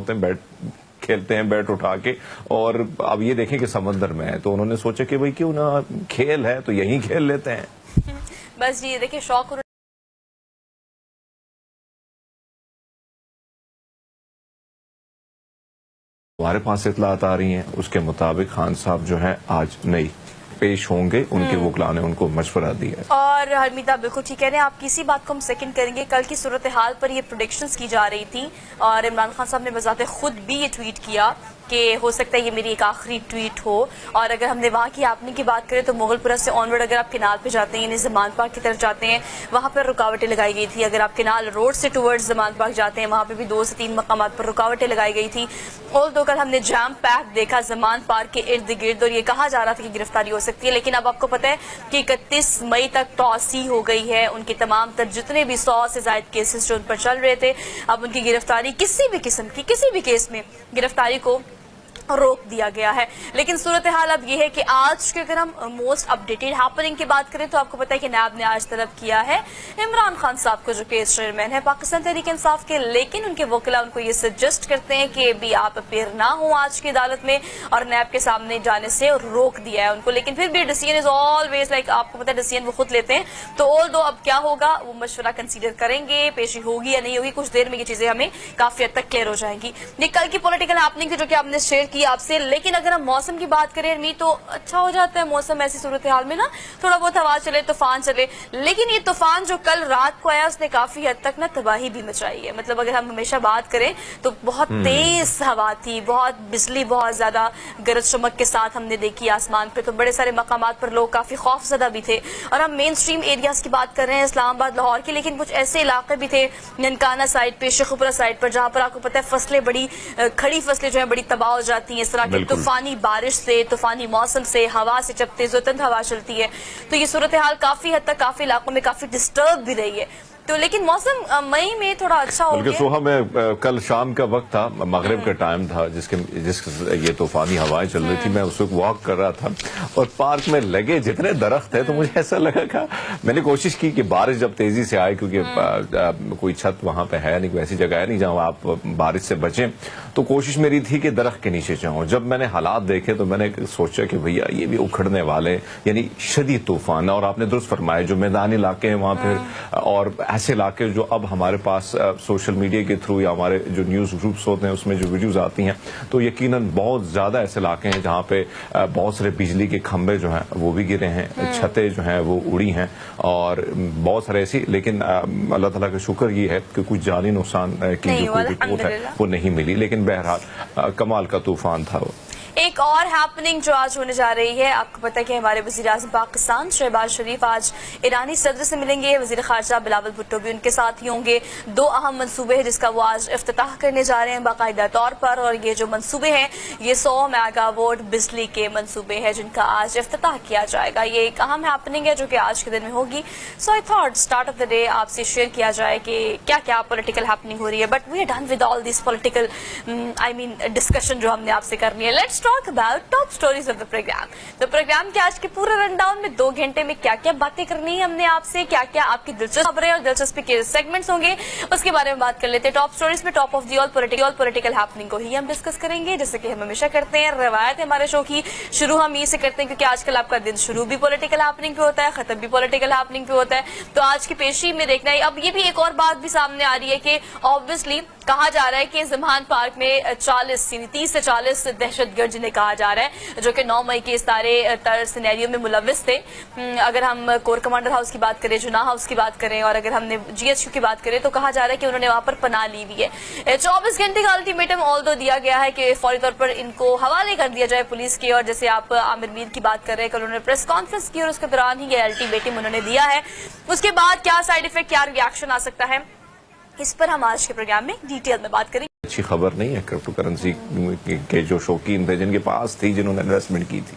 ہوتے ہیں بیٹ کھیلتے ہیں بیٹ اٹھا کے, اور اب یہ دیکھیں کہ سمندر میں ہے, تو انہوں نے سوچا کہ بھئی کیوں نہ کھیل ہے تو یہیں کھیل لیتے ہیں. بس جی دیکھیں شوق ہمارے پاس اطلاعات آ رہی ہیں اس کے مطابق خان صاحب جو ہے آج نہیں پیش ہوں گے, ان کے وکلاء نے ان کو مشورہ دیا ہے. اور حرمیدہ بالکل ٹھیک کہہ رہے ہیں آپ, کسی بات کو ہم سیکنڈ کریں گے. کل کی صورتحال پر یہ پروڈکشنز کی جا رہی تھی اور عمران خان صاحب نے بذات خود بھی یہ ٹویٹ کیا کہ ہو سکتا ہے یہ میری ایک آخری ٹویٹ ہو. اور اگر ہم نے وہاں کی ہیپننگ کی بات کریں تو مغل پورہ سے آنورڈ اگر آپ کینال پہ جاتے ہیں یعنی زمان پارک کی طرف جاتے ہیں وہاں پر رکاوٹیں لگائی گئی تھی. اگر آپ کینال روڈ سے ٹورڈز زمان پارک جاتے ہیں وہاں پہ بھی 2 سے 3 مقامات پر رکاوٹیں لگائی گئی تھی. اور تو کل ہم نے جام پیک دیکھا زمان پارک کے ارد گرد اور یہ کہا جا رہا تھا کہ گرفتاری ہو سکتی ہے, لیکن اب آپ کو پتہ ہے کہ 31 مئی تک توسیع ہو گئی ہے. ان کے تمام تر جتنے بھی 100 سے زائد کیسز جو ان پر چل رہے تھے اب ان کی گرفتاری کسی بھی قسم کی کسی بھی کیس میں گرفتاری کو روک دیا گیا ہے. لیکن صورتحال اب یہ ہے کہ آج کے اگر ہم موسٹ اپڈیٹڈ ہیپننگ کی بات کریں تو آپ کو پتہ ہے کہ نیب نے آج طلب کیا ہے عمران خان صاحب کو جو کیس چیئرمین ہے پاکستان تحریک انصاف کے, لیکن ان کے وکلاء ان کو یہ سجیسٹ کرتے ہیں کہ بھی آپ اپیئر نہ ہوں آج کی عدالت میں اور نیب کے سامنے جانے سے روک دیا ہے ان کو. لیکن پھر بھی ڈیسیژن از آلویز لائک آپ کو پتہ ہے ڈیسیژن وہ خود لیتے ہیں, تو آل دو اب کیا ہوگا وہ مشورہ کنسیڈر کریں گے, پیشی ہوگی یا نہیں ہوگی, کچھ دیر میں یہ چیزیں ہمیں کافی حد تک کلیئر ہو جائیں گی. یہ کل کی پولیٹیکل ہیپننگ جو کہ آپ نے شیئر کی آپ سے. لیکن اگر ہم موسم کی بات کریں تو اچھا ہو جاتا ہے موسم ایسی صورتحال میں نا, تھوڑا بہت ہوا چلے طوفان چلے, لیکن یہ طوفان جو کل رات کو آیا اس نے کافی حد تک نا تباہی بھی مچائی ہے. مطلب اگر ہم ہمیشہ بات کریں تو بہت تیز ہوا تھی, بہت بجلی بہت زیادہ گرج چمک کے ساتھ ہم نے دیکھی آسمان پہ, تو بڑے سارے مقامات پر لوگ کافی خوف زدہ بھی تھے. اور ہم مین سٹریم ایریاز کی بات کر رہے ہیں اسلام آباد لاہور کی, لیکن کچھ ایسے علاقے بھی تھے ننکانہ سائڈ پہ شیخوپورہ سائڈ پر جہاں پر آپ کو پتہ ہے فصلیں بڑی کھڑی فصلیں جو ہیں بڑی تباہ ہو جاتی ہیں اس طرح کی طوفانی بارش سے, طوفانی موسم سے, ہوا سے جب تیز و تند ہوا چلتی ہے تو یہ صورتحال کافی حد تک کافی علاقوں میں کافی ڈسٹرب بھی رہی ہے. تو لیکن موسم مئی میں تھوڑا اچھا ہو گیا. سوہا میں کل شام کا وقت تھا, مغرب کا ٹائم تھا, جس یہ طوفانی ہوائیں چل رہی تھی. میں اس وقت واک کر رہا تھا اور پارک میں لگے جتنے درخت ہیں تو مجھے ایسا لگا کہ میں نے کوشش کی کہ بارش جب تیزی سے آئے, کیونکہ کوئی چھت وہاں پہ ہے نہیں, کوئی ایسی جگہ ہے نہیں جہاں آپ بارش سے بچیں, تو کوشش میری تھی کہ درخت کے نیچے جاؤں. جب میں نے حالات دیکھے تو میں نے سوچا کہ بھیا یہ بھی اکھڑنے والے, یعنی شدید طوفان. اور آپ نے درست فرمایا جو میدانی علاقے ہیں وہاں پھر اور ایسے علاقے جو اب ہمارے پاس سوشل میڈیا کے تھرو یا ہمارے جو نیوز گروپس ہوتے ہیں اس میں جو ویڈیوز آتی ہیں تو یقیناً بہت زیادہ ایسے علاقے ہیں جہاں پہ بہت سارے بجلی کے کھمبے جو ہیں وہ بھی گرے ہیں, چھتیں جو ہیں وہ اڑی ہیں اور بہت سارے ایسی. لیکن اللہ تعالیٰ کا شکر یہ ہے کہ کچھ جانی نقصان کی جو کوئی رپورٹ ہے وہ نہیں ملی, لیکن بہرحال کمال کا طوفان تھا وہ. ایک اور ہیپننگ جو آج ہونے جا رہی ہے, آپ کو پتہ ہے کہ ہمارے وزیر اعظم پاکستان شہباز شریف آج ایرانی صدر سے ملیں گے, وزیر خارجہ بلاول بھٹو بھی ان کے ساتھ ہی ہوں گے. 2 اہم منصوبے ہیں جس کا وہ آج افتتاح کرنے جا رہے ہیں باقاعدہ طور پر, اور یہ جو منصوبے ہیں یہ 100 میگا واٹ بجلی کے منصوبے ہیں جن کا آج افتتاح کیا جائے گا. یہ ایک اہم ہیپننگ ہے جو کہ آج کے دن میں ہوگی. So I thought start of the day آپ سے شیئر کیا جائے کہ کیا کیا پولیٹیکل ہیپننگ ہو رہی ہے, but we are done with all this political discussion جو ہم نے آپ سے کرنی ہے. Let's talk about top stories of the program. تو پروگرام کے آج کے پورے رن ڈاؤن میں 2 گھنٹے میں کیا کیا باتیں کرنی ہے ہم نے آپ سے, کیا کیا آپ کی دلچسپ خبریں اور دلچسپی کے سیگمنٹس ہوں گے اس کے بارے میں بات کر لیتے ہیں. ٹاپ اسٹوریز میں top of the all political happening کو ہی ہم ڈسکس کریں گے جیسے کہ ہم ہمیشہ کرتے ہیں. روایت ہمارے شو کی شروع ہم یہ سے کرتے ہیں کیونکہ آج کل آپ کا دن شروع بھی پولیٹیکل ہیپننگ پہ ہوتا ہے, ختم بھی پولیٹیکل ہیپننگ پہ ہوتا ہے. تو آج کی پیشی میں دیکھنا ہے. اب یہ بھی ایک اور بات بھی سامنے آ رہی ہے کہ آبویسلی کہا جا رہا ہے کہ زمان پارک میں 30 سے 40 دہشت گرد جنہیں کہا جا رہا ہے جو کہ 9 مئی کے اس سارے سینیریو میں ملوث تھے. اگر ہم کور کمانڈر ہاؤس کی بات کریں, جناح ہاؤس کی بات کریں, اور اگر ہم نے جی ایچ کیو کی بات کریں تو کہا جا رہا ہے کہ انہوں نے وہاں پر پناہ لی ہوئی ہے. 24 گھنٹے کا الٹیمیٹم آلدو دیا گیا ہے کہ فوری طور پر ان کو حوالے کر دیا جائے پولیس کے. اور جیسے آپ عامر میر کی بات کر رہے ہیں کہ انہوں نے پریس کانفرنس کی اور اس کے دوران ہی یہ الٹیمیٹم انہوں نے دیا ہے. اس کے بعد کیا سائیڈ ایفیکٹ, کیا ریئیکشن آ سکتا ہے, اس پر ہم آج کے پروگرام میں ڈیٹیل میں بات کریں. اچھی خبر نہیں ہے کرپٹو کرنسی کے جو شوقین تھے جن کے پاس تھی, جنہوں نے انویسٹمنٹ کی تھی.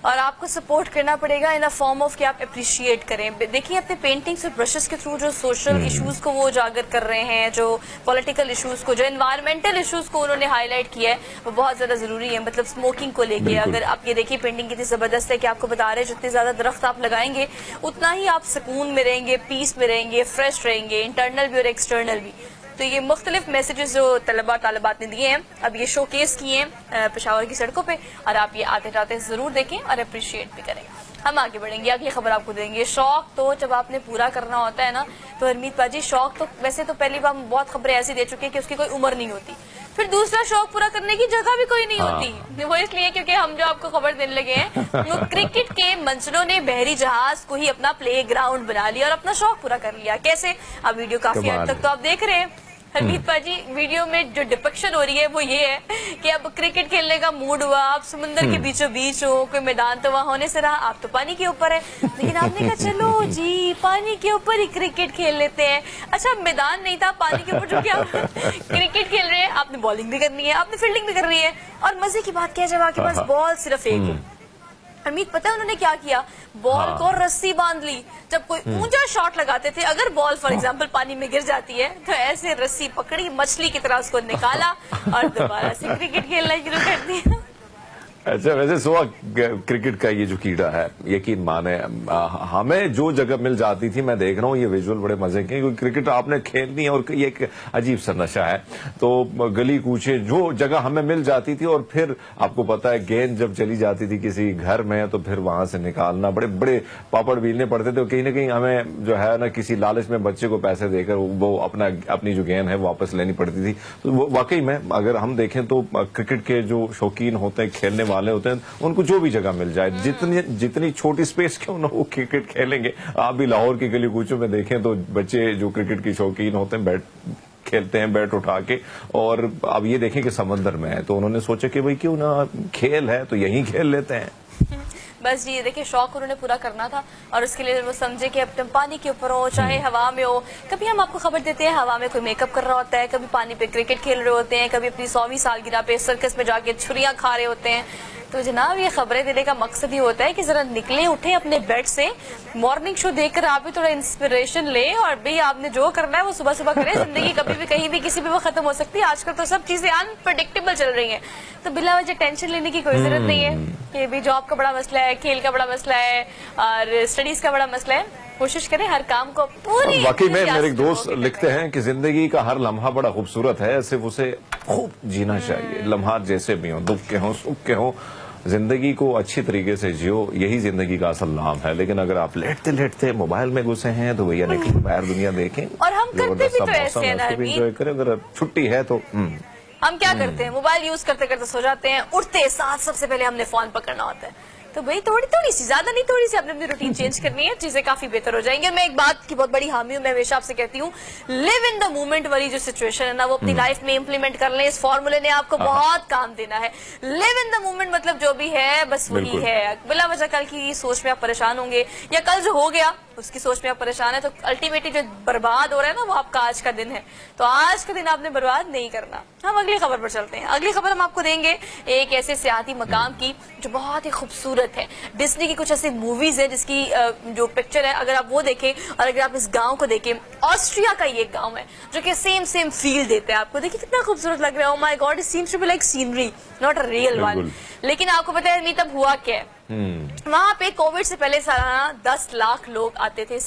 اور آپ کو سپورٹ کرنا پڑے گا ان دا فارم آف کہ آپ اپریشیٹ کریں. دیکھیں اپنے پینٹنگس اور برشز کے تھرو جو سوشل ایشوز کو وہ اجاگر کر رہے ہیں, جو پولیٹیکل ایشوز کو, جو انوائرمنٹل ایشوز کو انہوں نے ہائی لائٹ کیا ہے, وہ بہت زیادہ ضروری ہے. مطلب اسموکنگ کو لے کے اگر آپ یہ دیکھیں پینٹنگ کتنی زبردست ہے کہ آپ کو بتا رہے ہیں جتنے زیادہ درخت آپ لگائیں گے اتنا ہی آپ سکون میں رہیں گے, پیس میں رہیں گے, فریش رہیں گے, انٹرنل بھی اور ایکسٹرنل بھی. تو یہ مختلف میسیجز جو طلباء طالبات نے دیے ہیں, اب یہ شو کیس کیے ہیں پشاور کی سڑکوں پہ, اور آپ یہ آتے جاتے ضرور دیکھیں اور اپریشیٹ بھی کریں. ہم آگے بڑھیں گے, اگلی خبر آپ کو دیں گے. شوق تو جب آپ نے پورا کرنا ہوتا ہے نا تو ہرمیت باجی, شوق تو ویسے تو پہلی بار بہت خبریں ایسی دے چکے ہیں کہ اس کی کوئی عمر نہیں ہوتی, پھر دوسرا شوق پورا کرنے کی جگہ بھی کوئی نہیں ہوتی. وہ اس لیے کیونکہ ہم جو آپ کو خبر دینے لگے ہیں وہ کرکٹ کے منچلوں نے بحری جہاز کو ہی اپنا پلے گراؤنڈ بنا لیا اور اپنا شوق پورا کر لیا. کیسے؟ اب ویڈیو کافی حد تک تو آپ دیکھ رہے ہیں. ہرمیت باجی, ویڈیو میں جو ڈپکشن ہو رہی ہے وہ یہ ہے کہ اب کرکٹ کھیلنے کا موڈ ہوا, آپ سمندر کے بیچوں بیچ ہو, کوئی میدان تو وہاں ہونے سے رہا, آپ تو پانی کے اوپر ہے, لیکن آپ نے کہا چلو جی پانی کے اوپر ہی کرکٹ کھیل لیتے ہیں. اچھا میدان نہیں تھا, پانی کے اوپر جو کہ آپ کرکٹ کھیل رہے ہیں, آپ نے بالنگ بھی کرنی ہے, آپ نے فیلڈنگ بھی کرنی ہے, اور مزے کی بات کیا جب آپ کے پاس بال صرف ایک ہو. حمید پتہ ہے انہوں نے کیا کیا, بال کو رسی باندھ لی. جب کوئی اونچا شاٹ لگاتے تھے, اگر بال فار ایگزامپل پانی میں گر جاتی ہے تو ایسے رسی پکڑی, مچھلی کی طرح اس کو نکالا اور دوبارہ سے کرکٹ کھیلنا شروع کر دیا. اچھا ویسے سوا کرکٹ کا یہ جو کیڑا ہے, یقین مانے ہمیں جو جگہ مل جاتی تھی, میں دیکھ رہا ہوں یہ ویژول بڑے مزے کے, کیونکہ کرکٹ آپ نے کھیلنی ہے اور یہ ایک عجیب سا نشہ ہے. تو گلی کوچے جو جگہ ہمیں مل جاتی تھی, اور پھر آپ کو پتا ہے گیند جب چلی جاتی تھی کسی گھر میں تو پھر وہاں سے نکالنا بڑے بڑے پاپڑ بیلنے پڑتے تھے, اور کہیں نہ کہیں ہمیں جو ہے نا کسی لالچ میں بچے کو پیسے دے کر وہ اپنی جو گیند ہے واپس لینی پڑتی تھی. تو واقعی میں اگر ہم دیکھیں تو کرکٹ کے جو شوقین ہوتے ہیں, کھیلنے والے ہوتے ہیں, ان کو جو بھی جگہ مل جائے, جتنی چھوٹی سپیس کیوں نہ وہ کرکٹ کھیلیں گے. آپ بھی لاہور کی گلی کوچوں میں دیکھیں تو بچے جو کرکٹ کی شوقین ہوتے ہیں کھیلتے ہیں بیٹ اٹھا کے. اور اب یہ دیکھیں کہ سمندر میں ہے تو انہوں نے سوچا کہ بھئی کیوں نہ کھیل ہے تو یہیں کھیل لیتے ہیں. بس جی دیکھیں شوق انہوں نے پورا کرنا تھا, اور اس کے لیے وہ سمجھے کہ اب تم پانی کے اوپر ہو چاہے ہوا میں ہو. کبھی ہم آپ کو خبر دیتے ہیں ہوا میں کوئی میک اپ کر رہا ہوتا ہے, کبھی پانی پہ کرکٹ کھیل رہے ہوتے ہیں, کبھی اپنی 100ویں سالگرہ پہ سرکس میں جا کے چھریاں کھا رہے ہوتے ہیں. تو جناب یہ خبریں دینے کا مقصد یہ ہوتا ہے کہ ذرا نکلیں, اٹھیں اپنے بیڈ سے, مارننگ شو دیکھ کر آپ بھی تھوڑا انسپریشن لیں, اور بھئی آپ نے جو کرنا ہے وہ صبح صبح کریں. زندگی کبھی بھی کہیں بھی کسی بھی وقت ختم ہو سکتی ہے. آج کل تو سب چیزیں انپریڈکٹیبل چل رہی ہیں, تو بلا وجہ ٹینشن لینے کی کوئی ضرورت نہیں ہے کہ بھی جاب کا بڑا مسئلہ ہے, کھیل کا بڑا مسئلہ ہے, اور اسٹڈیز کا بڑا مسئلہ ہے. کوشش کریں ہر کام کو پوری. واقعی میں میرے ایک دوست لکھتے ہیں کہ زندگی کا ہر لمحہ بڑا خوبصورت ہے, صرف اسے خوب جینا چاہیے. لمحات جیسے بھی ہوں, دکھ کے ہوں, سکھ کے ہوں, زندگی کو اچھی طریقے سے جیو, یہی زندگی کا اصل نام ہے. لیکن اگر آپ لیٹتے لیٹتے موبائل میں گھسے ہیں تو بھیا نکلیں باہر دنیا دیکھیں, اور ہم کرتے بھی تو ایسے ہیں نا, انجوائے کریں. اگر چھٹی ہے تو ہم کیا کرتے ہیں, موبائل یوز کرتے کرتے سو جاتے ہیں, اٹھتے ساتھ سب سے پہلے ہم نے فون پکڑنا ہوتا ہے. تو بھئی تھوڑی سی, زیادہ نہیں, تھوڑی سی آپ نے اپنی روٹین چینج کرنی ہے, چیزیں کافی بہتر ہو جائیں گی. اور میں ایک بات کی بہت بڑی حامی ہوں, میں ہمیشہ آپ سے کہتی ہوں لیو ان دا مومنٹ والی جو سچویشن ہے نا وہ اپنی لائف میں امپلیمنٹ کر لیں. اس فارمولے نے آپ کو بہت کام دینا ہے. لیو ان دا مومنٹ مطلب جو بھی ہے بس وہی ہے. بلا وجہ کل کی سوچ میں آپ پریشان ہوں گے, یا کل جو ہو گیا اس کی سوچ میں آپ پریشان ہیں, تو الٹیمیٹلی جو برباد ہو رہا ہے نا وہ آپ کا آج کا دن ہے. تو آج کا دن آپ نے برباد نہیں کرنا. ہم اگلی خبر پر چلتے ہیں. اگلی خبر ہم آپ کو دیں گے ایک ایسے سیاحتی مقام کی جو بہت ہی خوبصورت ہے. ڈزنی کی کچھ ایسی موویز ہیں جس کی جو پکچر ہے اگر آپ وہ دیکھیں, اور اگر آپ اس گاؤں کو دیکھیں, آسٹریا کا یہ گاؤں ہے جو کہ سیم فیل دیتا ہے آپ کو. دیکھیں کتنا خوبصورت لگ رہا ہے. Oh my god, it seems to be like scenery, not a real one. لیکن آپ کو پتہ ہے میت اب ہوا کیا ہے, وہاں پہ کووڈ سے پہلے سالانہ 10 لاکھ لوگ آتے تھے.